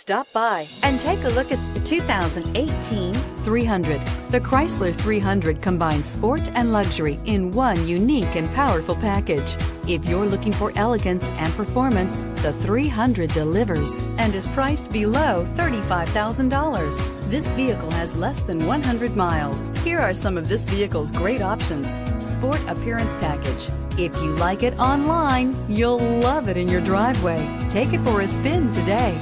Stop by and take a look at the 2018 300. The Chrysler 300 combines sport and luxury in one unique and powerful package. If you're looking for elegance and performance, the 300 delivers and is priced below $35,000. This vehicle has less than 100 miles. Here are some of this vehicle's great options: sport appearance package. If you like it online, you'll love it in your driveway. Take it for a spin today.